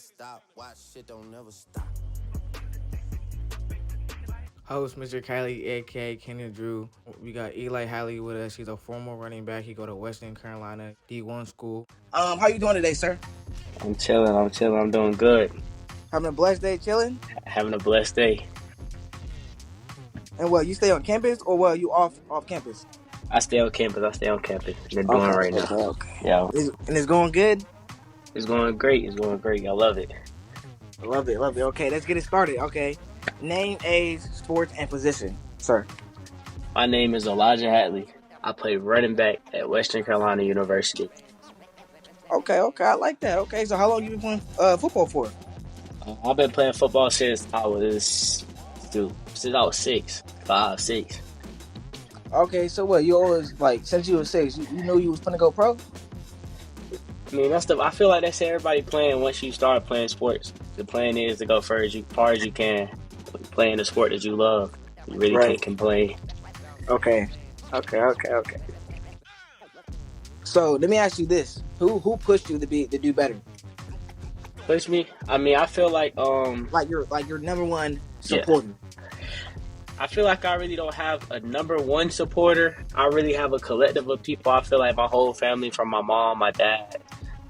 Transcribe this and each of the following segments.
stop. Watch shit don't never stop. Host Mr. CALI, aka Kenny Drew. We got Eli Hadley with us. He's a former running back. He go to Western Carolina D1 school. How you doing today, sir? I'm chilling. I'm doing good. Having a blessed day, chilling. Having a blessed day. And you stay on campus or you off campus? I stay on campus. They're doing Okay, right now. okay. Yeah. And it's going good? It's going great. I love it. Love it. Okay, let's get it started. Okay. Name, age, sports, and position, sir. My name is Elijah Hadley. I play running back at Western Carolina University. Okay, I like that. Okay, so how long you been playing football for? I've been playing football since I was 6, 5, 6. Okay, so you always, since you were 6, you knew you was going to go pro? I mean, I feel like that's everybody playing once you start playing sports. The plan is to go far as you can, playing the sport that you love. You really can't complain. Okay. So let me ask you this: Who pushed you to do better? Push me? I mean, I feel like your number one supporter. Yeah. I feel like I really don't have a number one supporter. I really have a collective of people. I feel like my whole family, from my mom, my dad,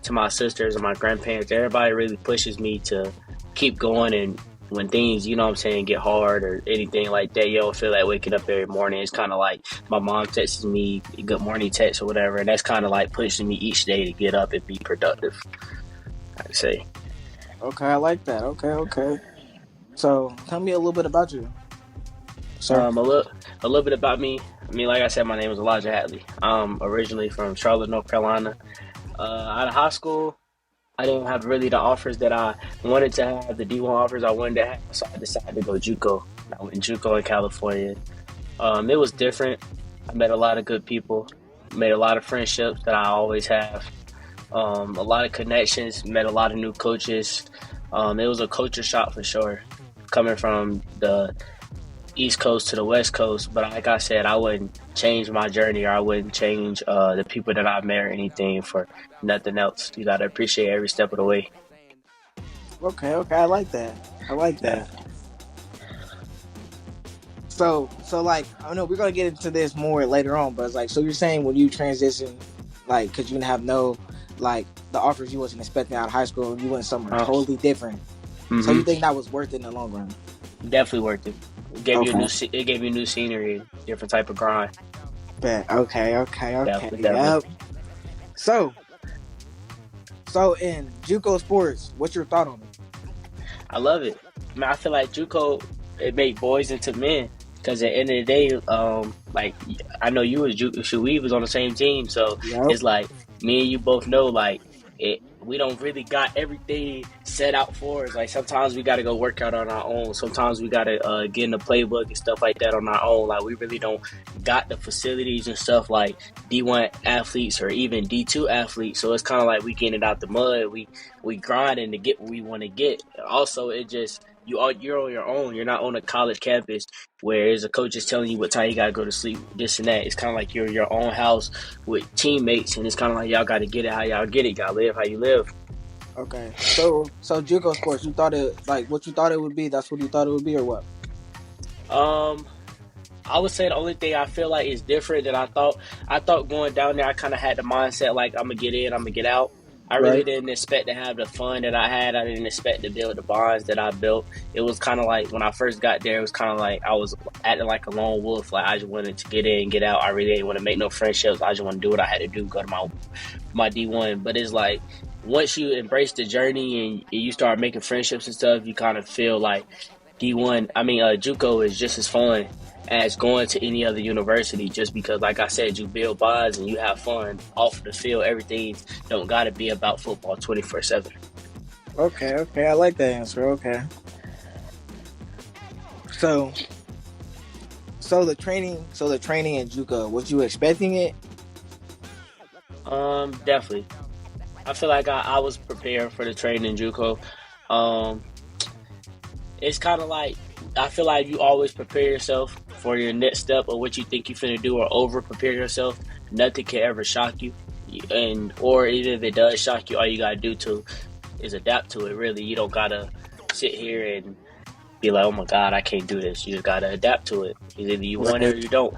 to my sisters and my grandparents, everybody really pushes me to keep going. And when things, get hard or anything like that, you don't feel like waking up every morning. It's kind of like my mom texts me good morning text or whatever, and that's kind of like pushing me each day to get up and be productive, I'd say. Okay, I like that. Okay. So tell me a little bit about you. A little bit about me. I mean, like I said, my name is Elijah Hadley. I'm originally from Charlotte, North Carolina. Out of high school, I didn't have really the offers that I wanted to have, the D1 offers I wanted to have, so I decided to go Juco. I went Juco in California. It was different. I met a lot of good people, made a lot of friendships that I always have, a lot of connections, met a lot of new coaches. It was a culture shock for sure, coming from the East Coast to the West Coast, but like I said, I wouldn't change my journey, or I wouldn't change the people that I've met or anything for nothing else. You gotta appreciate every step of the way. Okay, I like that. Yeah. So I know we're gonna get into this more later on, but it's so you're saying when you transition, because you didn't have the offers you wasn't expecting out of high school, you went somewhere totally different. Mm-hmm. So you think that was worth it in the long run? Definitely worth it. It gave you new scenery, different type of grind. Okay. Definitely. Yep. So in Juco sports, what's your thought on it? I love it. I mean, I feel like Juco, it made boys into men. Because at the end of the day, I know you was Juco, we was on the same team, so It's like me and you both know, we don't really got everything set out for us. Like, sometimes we got to go work out on our own. Sometimes we got to get in the playbook and stuff like that on our own. Like, we really don't got the facilities and stuff like D1 athletes or even D2 athletes. So it's kind of like we getting it out the mud. We grinding to get what we want to get. Also, you're on your own. You're not on a college campus where there's a coach just telling you what time you got to go to sleep, this and that. It's kind of like you're in your own house with teammates, and it's kind of like y'all got to get it how y'all get it. Y'all live how you live. Okay. So Juco sports, you thought it, what you thought it would be, that's what you thought it would be, or what? I would say the only thing I feel like is different than I thought going down there, I kind of had the mindset like, I'm going to get in, I'm going to get out. I really didn't expect to have the fun that I had. I didn't expect to build the bonds that I built. It was kind of like when I first got there, it was kind of like I was acting like a lone wolf. Like, I just wanted to get in, get out. I really didn't want to make no friendships. I just want to do what I had to do, go to my D1. But it's like once you embrace the journey and you start making friendships and stuff, you kind of feel like Juco is just as fun as going to any other university, just because, like I said, you build bonds and you have fun off the field. Everything don't got to be about football 24/7. Okay, I like that answer. Okay. So the training in Juco, was you expecting it? Definitely. I feel like I was prepared for the training in Juco. It's kind of like, I feel like you always prepare yourself for your next step or what you think you're finna do, or over prepare yourself. Nothing can ever shock you, or even if it does shock you, all you gotta do to is adapt to it. Really, you don't gotta sit here and be like, oh my God, I can't do this. You just gotta adapt to it. Either you want it or you don't.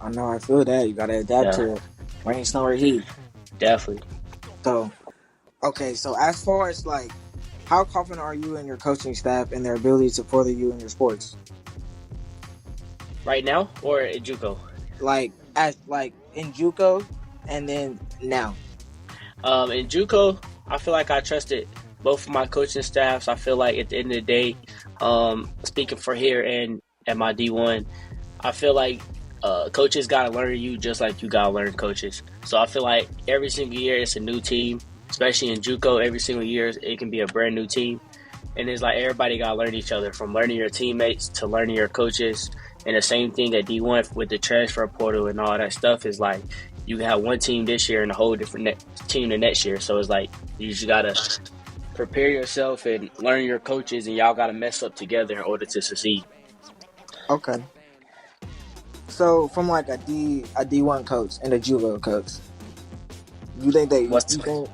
I know, I feel that. You gotta adapt to it. Rain, snow, or heat. Definitely. So, okay, so as far as like, how confident are you in your coaching staff and their ability to further you in your sports? Right now or at Juco? Like in Juco, and then now. In Juco, I feel like I trusted both of my coaching staffs. I feel like at the end of the day, speaking for here and at my D1, I feel like coaches got to learn you just like you got to learn coaches. So I feel like every single year it's a new team, especially in Juco. Every single year it can be a brand new team. And it's like everybody got to learn each other, from learning your teammates to learning your coaches. And the same thing at D1 with the transfer portal and all that stuff is like you can have one team this year and a whole different team the next year. So it's like you just got to prepare yourself and learn your coaches, and y'all got to mess up together in order to succeed. Okay. So from like a D1 coach and a Juco coach, you think that what's the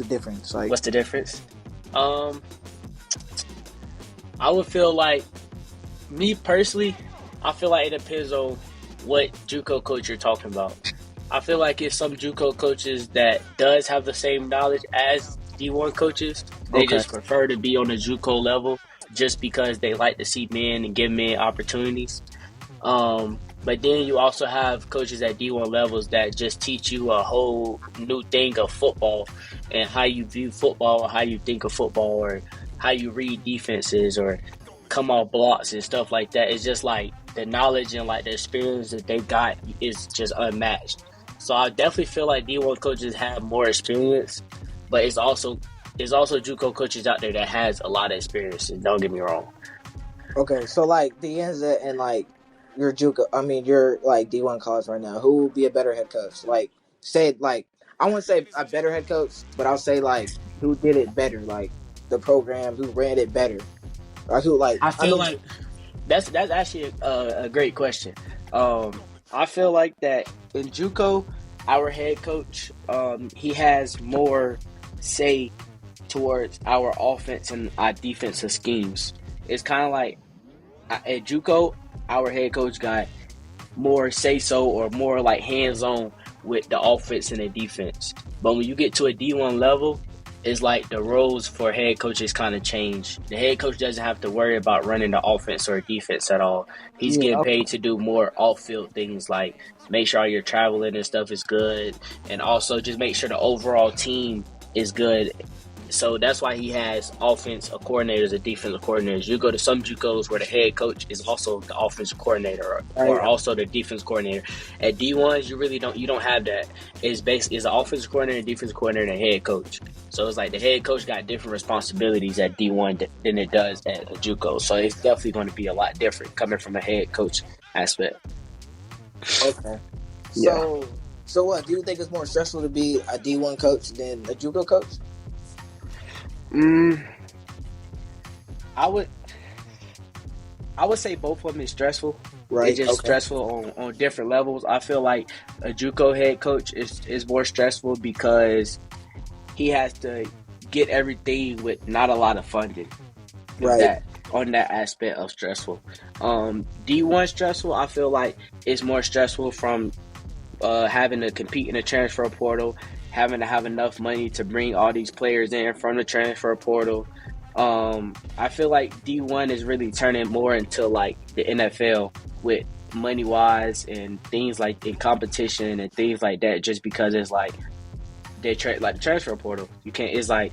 difference? Like, what's the difference? I would feel like, me personally, I feel like it depends on what Juco coach you're talking about. I feel like if some Juco coaches that does have the same knowledge as D1 coaches, they just prefer to be on the Juco level just because they like to see men and give men opportunities. But then you also have coaches at D1 levels that just teach you a whole new thing of football and how you view football, or how you think of football, or how you read defenses or come off blocks and stuff like that. It's just like the knowledge and like the experience that they got is just unmatched. So I definitely feel like D1 coaches have more experience, but it's also Juco coaches out there that has a lot of experience, and don't get me wrong. Okay, so like D'Anza and like your Juco, I mean you're like D1 college right now. Who would be a better head coach? Like, say like, I wouldn't say a better head coach, but I'll say like who did it better, like the program, who ran it better. Or who, like, I feel like that's actually a great question. I feel like that in Juco, our head coach, he has more say towards our offense and our defensive schemes. It's kind of like at Juco, our head coach got more say so, or more like hands on with the offense and the defense. But when you get to a D1 level, it's like the roles for head coaches kind of change. The head coach doesn't have to worry about running the offense or defense at all. He's getting paid to do more off-field things, like make sure all your traveling and stuff is good, and also just make sure the overall team is good. So that's why he has offense coordinators and defensive coordinators. You go to some Jucos where the head coach is also the offensive coordinator or also the defense coordinator. At D1s, you don't have that. It's an offensive coordinator, defensive coordinator, and head coach. So it's like the head coach got different responsibilities at D1 than it does at a Juco. So it's definitely going to be a lot different coming from a head coach aspect. Okay. So what, do you think it's more stressful to be a D1 coach than a Juco coach? I would say both of them is stressful. Right. It's just stressful on different levels. I feel like a Juco head coach is more stressful because he has to get everything with not a lot of funding. Right. On that aspect of stressful. D1 stressful, I feel like it's more stressful from having to compete in the transfer portal, having to have enough money to bring all these players in from the transfer portal. I feel like D1 is really turning more into like the NFL with money wise and things like in competition and things like that, just because it's like like the transfer portal. It's like,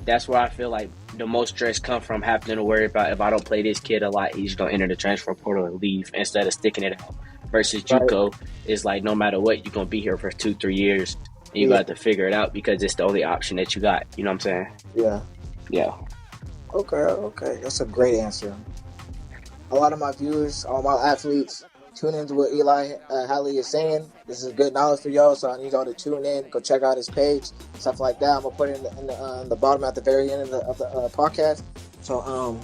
that's where I feel like the most stress come from, having to worry about if I don't play this kid a lot, he's going to enter the transfer portal and leave instead of sticking it out. Versus Juco is like, no matter what, you're going to be here for 2-3 years. And you got to figure it out because it's the only option that you got. You know what I'm saying? Yeah. Okay. That's a great answer. A lot of my viewers, all my athletes, tune into what Hadley is saying. This is good knowledge for y'all, so I need y'all to tune in, go check out his page, stuff like that. I'm gonna put it in the bottom at the very end of the podcast. So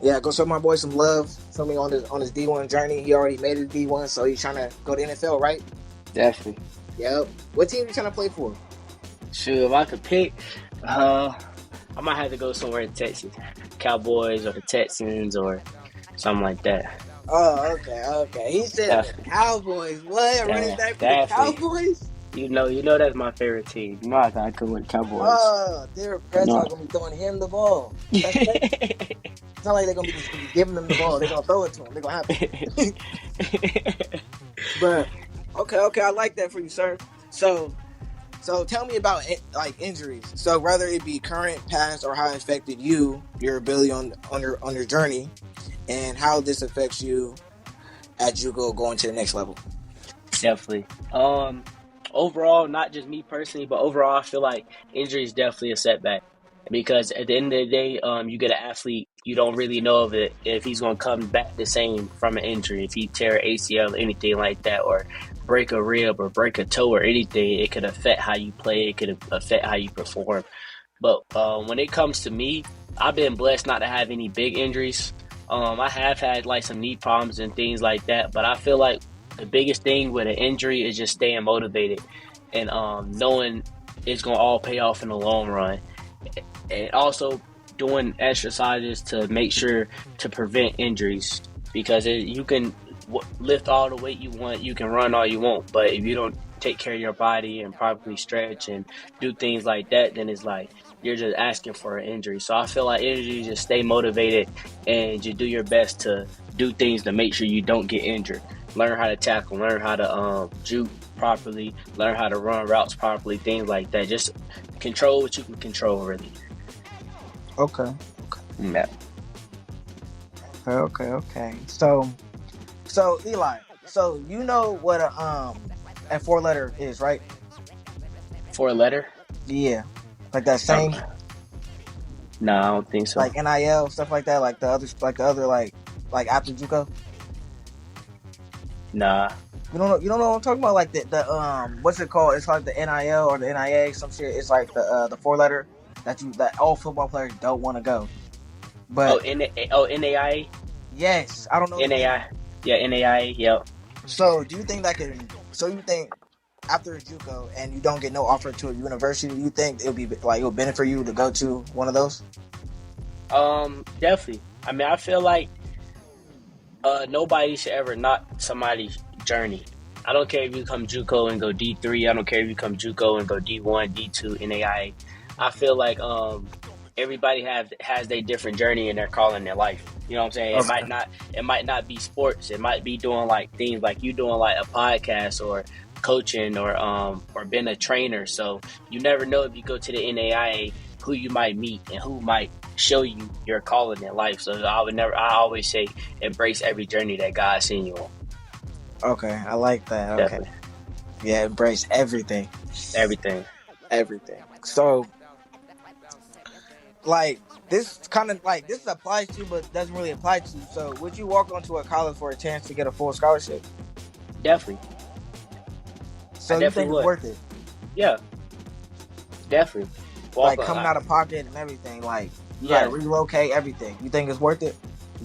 go show my boy some love. Show me on his D1 journey. He already made it D1, so he's trying to go to NFL, right? Definitely. Yep. What team are you trying to play for? Sure, if I could pick, Uh, I might have to go somewhere in Texas, Cowboys or the Texans or something like that. Oh, okay, okay. He said the Definitely, Cowboys. What? Running back for the definitely. Cowboys? You know that's my favorite team. You know I gotta go with the Cowboys. Oh, Derek No. Prescott gonna be throwing him the ball. That's crazy. It's not like they're gonna be just giving them the ball. They're gonna throw it to him. They're gonna have to. But okay, okay, I like that for you, sir. So tell me about like injuries. So whether it be current, past, or how it affected you, your ability on your journey, and how this affects you at Juco going to the next level. Definitely. Overall, not just me personally, but overall, I feel like injury is definitely a setback because at the end of the day, you get an athlete, you don't really know if he's going to come back the same from an injury. If he tear ACL or anything like that, or break a rib or break a toe or anything, it could affect how you play. It could affect how you perform. But when it comes to me, I've been blessed not to have any big injuries. I have had like some knee problems and things like that, but I feel like the biggest thing with an injury is just staying motivated and knowing it's gonna all pay off in the long run, and also doing exercises to make sure to prevent injuries because you can lift all the weight you want, you can run all you want, but if you don't take care of your body and properly stretch and do things like that, then it's like you're just asking for an injury. So I feel like injuries, just stay motivated and you do your best to do things to make sure you don't get injured. Learn how to tackle, learn how to juke properly, learn how to run routes properly, things like that. Just control what you can control, really. Okay. Yeah. Okay. So Eli, so you know what a four letter is, right? For a letter? Yeah. Like that Um, same no, I don't think so. like NIL stuff like that, like the other like after Juco. Nah. You don't know what I'm talking about? Like the what's it called? It's like the NIL or the NIA, some shit. It's like the four letter that all football players don't want to go. But NAI? yes, I don't know the name. NAI. Yeah, NAI. Yep. So do you think that can? So you think after a JUCO and you don't get no offer to a university, you think it'll be like it'll benefit you to go to one of those? Definitely. I mean, I feel like nobody should ever knock somebody's journey. I don't care if you come JUCO and go D3. I don't care if you come JUCO and go D1, D2, NAIA. I feel like everybody has their different journey in their calling in their life. You know what I'm saying? Okay. It might not be sports. It might be doing like things like you doing like a podcast or coaching or being a trainer. So you never know if you go to the NAIA who you might meet and who might show you your calling in life. So I always say embrace every journey that God sent you on. Okay, I like that. Okay. Definitely. Yeah, embrace everything. Everything. So like this kind of like this applies to you but doesn't really apply to you. So would you walk onto a college for a chance to get a full scholarship? Definitely. So I you think definitely it's would. worth it? Yeah. Definitely. Like coming out of pocket and everything, like you gotta relocate everything. You think it's worth it?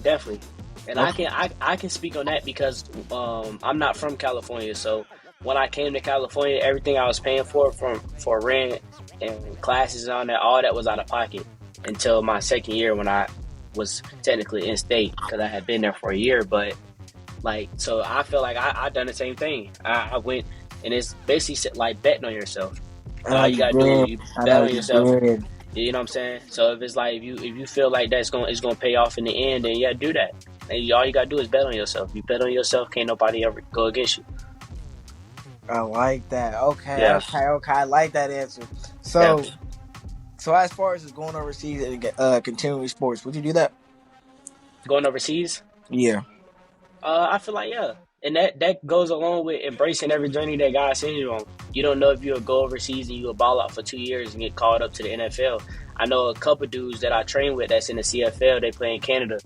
Definitely. And Okay. I can speak on that because I'm not from California. So when I came to California, everything I was paying for rent and classes and all that was out of pocket until my second year when I was technically in state because I had been there for a year. But like, so I feel like I done the same thing. I went and it's basically like betting on yourself. All you gotta do, you bet on yourself. You know what I'm saying? So if it's like if you feel like it's gonna pay off in the end, then yeah, do that. And all you gotta do is bet on yourself. You bet on yourself, can't nobody ever go against you. I like that. Okay. Yeah. I like that answer. So so as far as going overseas and continuing sports, would you do that? Going overseas? Yeah. I feel like yeah. And that goes along with embracing every journey that God sends you on. You don't know if you'll go overseas and you'll ball out for 2 years and get called up to the NFL. I know a couple dudes that I train with that's in the CFL, they play in Canada.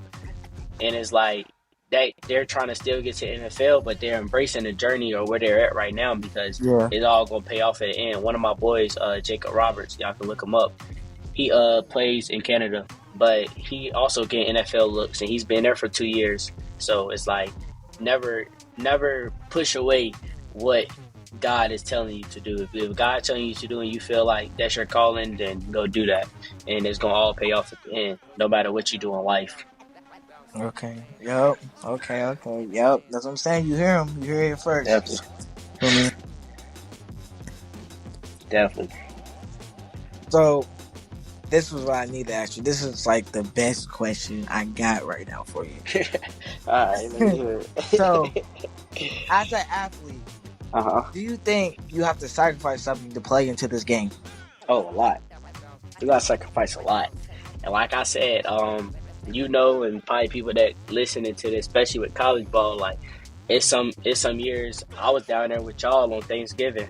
And it's like they're trying to still get to the NFL, but they're embracing the journey or where they're at right now because it's all going to pay off at the end. One of my boys, Jacob Roberts, y'all can look him up. He plays in Canada, but he also getting NFL looks, and he's been there for 2 years. So it's like never push away what God is telling you to do. If God's telling you to do and you feel like that's your calling, then go do that. And it's going to all pay off at the end, no matter what you do in life. Okay. Yep. Okay. Okay. Yep. That's what I'm saying. You hear him. You hear it first. Definitely. For me. Definitely. So this was what I need to ask you. This is like the best question I got right now for you. All right, let me hear So, it. as an athlete, Uh-huh. do you think you have to sacrifice something to play into this game? Oh, a lot. You got to sacrifice a lot. And like I said, and probably people that listening to this, especially with college ball, like it's some years I was down there with y'all on Thanksgiving.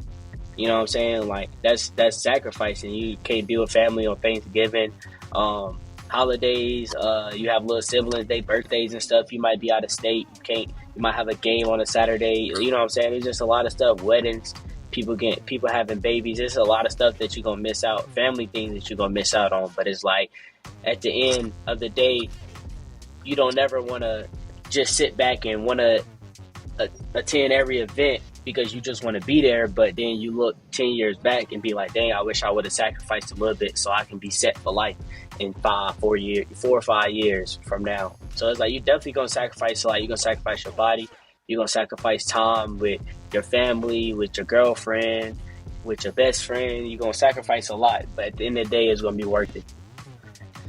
You know what I'm saying? Like that's sacrificing. You can't be with family on Thanksgiving, holidays. You have little siblings, they birthdays and stuff. You might be out of state. You can't. You might have a game on a Saturday. You know what I'm saying? It's just a lot of stuff. Weddings, people having babies. There's a lot of stuff that you're gonna miss out. Family things that you're gonna miss out on. But it's like at the end of the day, you don't never want to just sit back and want to attend every event because you just want to be there, but then you look 10 years back and be like, dang, I wish I would have sacrificed a little bit so I can be set for life in 4 or 5 years from now. So it's like you're definitely going to sacrifice a lot. You're going to sacrifice your body. You're going to sacrifice time with your family, with your girlfriend, with your best friend. You're going to sacrifice a lot, but at the end of the day, it's going to be worth it.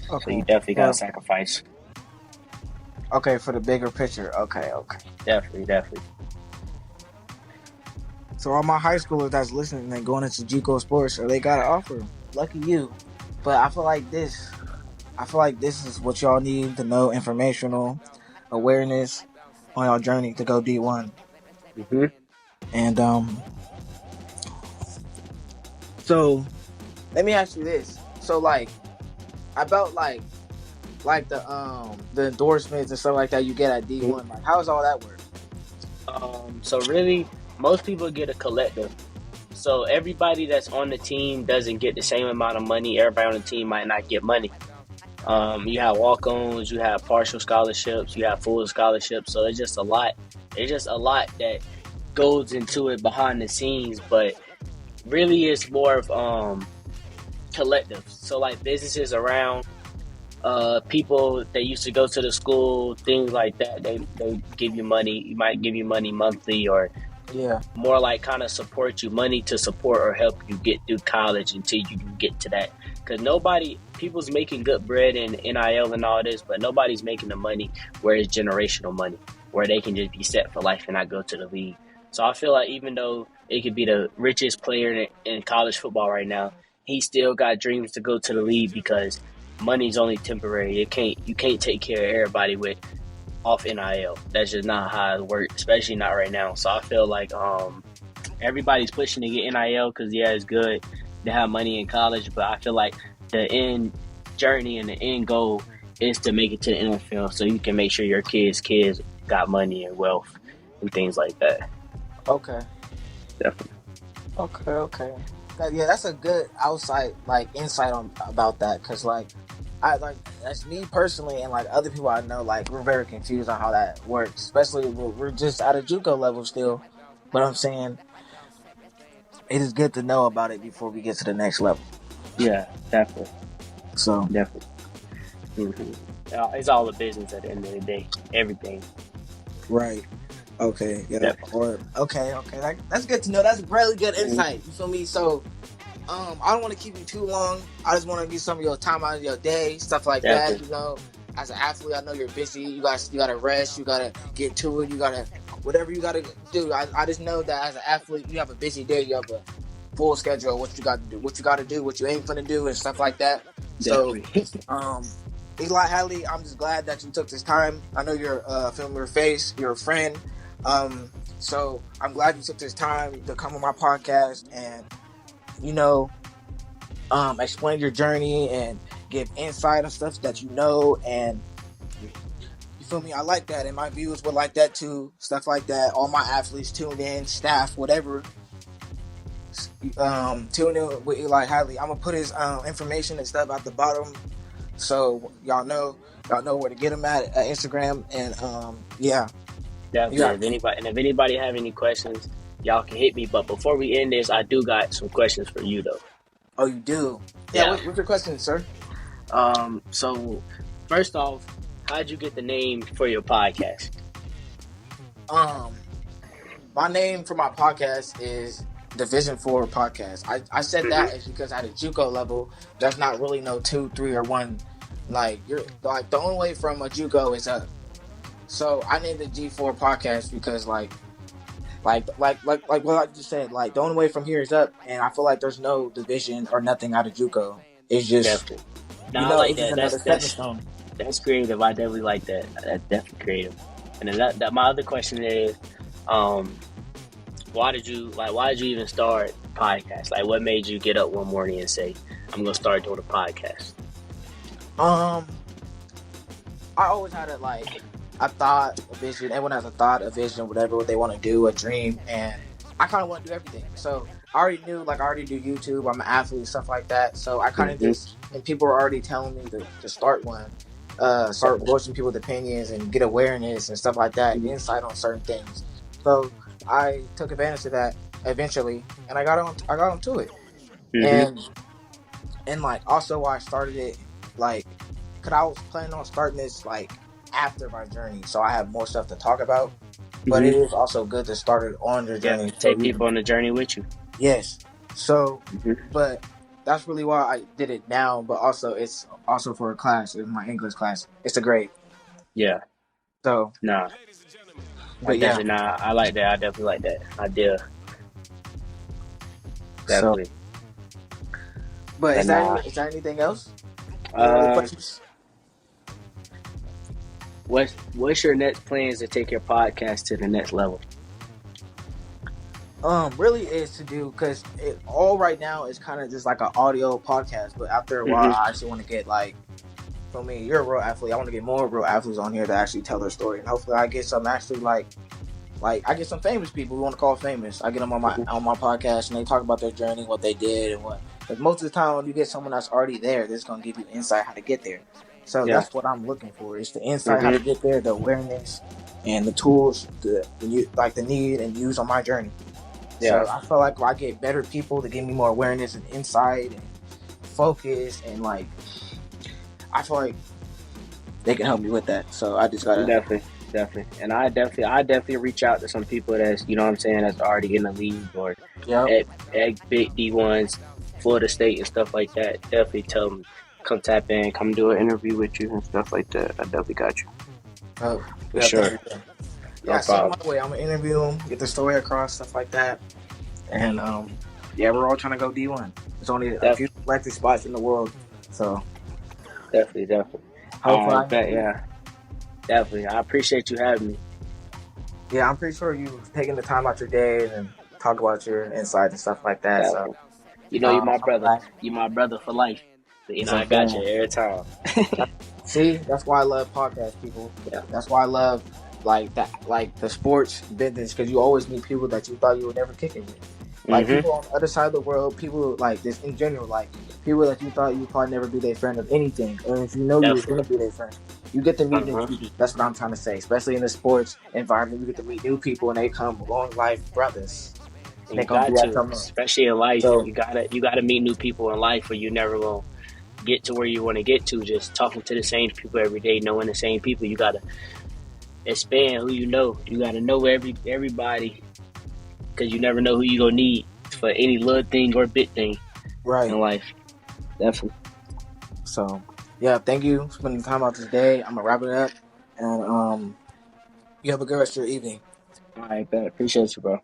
Okay. So you definitely got to sacrifice. Okay, for the bigger picture. Okay. Definitely. So all my high schoolers that's listening and going into Juco sports, or they got an offer. Lucky you. But I feel like this is what y'all need to know: informational awareness on your journey to go D1. Mm-hmm. And so let me ask you this: so like about like the endorsements and stuff like that you get at D1, like how does all that work? So really, most people get a collective. So everybody that's on the team doesn't get the same amount of money. Everybody on the team might not get money. You have walk-ons, you have partial scholarships, you have full scholarships. So it's just a lot. It's just a lot that goes into it behind the scenes. But really, it's more of collective. So like businesses around, people that used to go to the school, things like that, they give you money. You might give you money monthly or more like kind of support you, money to support or help you get through college until you can get to that. Because people's making good bread in NIL and all this, but nobody's making the money where it's generational money, where they can just be set for life and not go to the league. So I feel like even though it could be the richest player in college football right now, he still got dreams to go to the league because money's only temporary. You can't take care of everybody off NIL. That's just not how it works, especially not right now. So I feel like everybody's pushing to get NIL because it's good to have money in college, but I feel like the end journey and the end goal is to make it to the NFL so you can make sure your kids got money and wealth and things like that. Okay. Definitely. Okay. Yeah, that's a good outside insight about that, because that's me personally, and like other people I know, like we're very confused on how that works, especially we're just at a JUCO level still. But I'm saying it is good to know about it before we get to the next level. Yeah, definitely. So definitely. Mm-hmm. It's all a business at the end of the day. Everything. Right. Okay. Yeah. Okay. That's good to know. That's really good insight. You feel me? So, I don't want to keep you too long. I just want to get some of your time out of your day, stuff like that. You know, as an athlete, I know you're busy. You gotta rest. You gotta get to it. You gotta whatever you gotta do. I just know that as an athlete, you have a busy day. You have a full schedule of what you got to do, what you ain't gonna do, and stuff like that. Definitely. So, Eli Hadley, I'm just glad that you took this time. I know you're a familiar face. You're a friend. So I'm glad you took this time to come on my podcast and, explain your journey and give insight on stuff that you know. And you feel me? I like that. And my viewers would like that too. Stuff like that. All my athletes tune in, staff, whatever. Tune in with Eli Hadley. I'm going to put his information and stuff at the bottom. So y'all know where to get him at Instagram. And, yeah. Definitely. If anybody have any questions, y'all can hit me. But before we end this, I do got some questions for you though. Oh, you do? Yeah. What's your question, sir? So first off, how'd you get the name for your podcast? My name for my podcast is Division 4 Podcast. I said that is because at a Juco level, there's not really no 2, 3, or 1. Like you're like the only way from a Juco is up. So I named the G4 Podcast because like what I just said. Like the only way from here is up, and I feel like there's no division or nothing out of Juco. It's just Definitely. No, I like it's just that. another stepping stone. That's creative. I definitely like that. That's definitely creative. And then that my other question is, why did you even start podcast? Like, what made you get up one morning and say, "I'm gonna start doing a podcast"? I always had a thought, a vision. Everyone has a thought, a vision, whatever they want to do, a dream, and I kind of want to do everything. So I already knew, I already do YouTube. I'm an athlete, stuff like that. So I kind of just, and people were already telling me to start one, start voicing people's opinions and get awareness and stuff like that, insight on certain things. So I took advantage of that eventually, and I got onto it. And also why I started it, cause I was planning on starting this after my journey, so I have more stuff to talk about. But it is also good to start it on your journey. Take people on the journey with you. Yes. So, but that's really why I did it now. But also, it's also for a class. It's my English class. It's a grade. Yeah. So. Nah. But yeah. Nah, I like that. I definitely like that idea. Definitely. So, but is there anything else? What's your next plans to take your podcast to the next level? Really is to do, because all right now is kind of just like an audio podcast, but after a while I actually want to get for me, you're a real athlete, I want to get more real athletes on here to actually tell their story, and hopefully I get some actually I get some famous people we want to call famous. I get them on my podcast and they talk about their journey, what they did, and what. Because most of the time when you get someone that's already there, that's going to give you insight how to get there. So that's what I'm looking for, is the insight how to get there, the awareness, and the tools, the need and use on my journey. Yeah. So I feel like I get better people to give me more awareness and insight and focus, and I feel like they can help me with that. So I just gotta definitely, and I definitely reach out to some people that's that's already in the league or at big D1s, Florida State and stuff like that. Definitely tell them, come tap in, come do an interview with you and stuff like that. I definitely got you. Oh, for sure. Yeah, so my way, I'm gonna interview them, get the story across, stuff like that, and we're all trying to go D1. There's only a few selected spots in the world, so definitely. Definitely. I appreciate you having me. Yeah, I'm pretty sure you taking the time out your day and talk about your insights and stuff like that. Definitely. So you're my brother. You're my brother for life. I got you every time. See, that's why I love podcast people. Yeah. That's why I love the sports business, because you always meet people that you thought you would never kick it with. People on the other side of the world, people this in general, people that you thought you'd probably never be their friend of anything, or if you know you were going to be their friend, you get to meet new people. That's what I'm trying to say. Especially in the sports environment, you get to meet new people, and they come long life brothers. And you got to, especially in life, so, you gotta meet new people in life, or you never will get to where you want to get to. Just talking to the same people every day, knowing the same people, you gotta expand who you know. You gotta know everybody, because you never know who you gonna need for any little thing or big thing in life. Definitely. So yeah, thank you for spending time out today. I'm gonna wrap it up, and you have a good rest of your evening. All right, bet. Appreciate you, bro.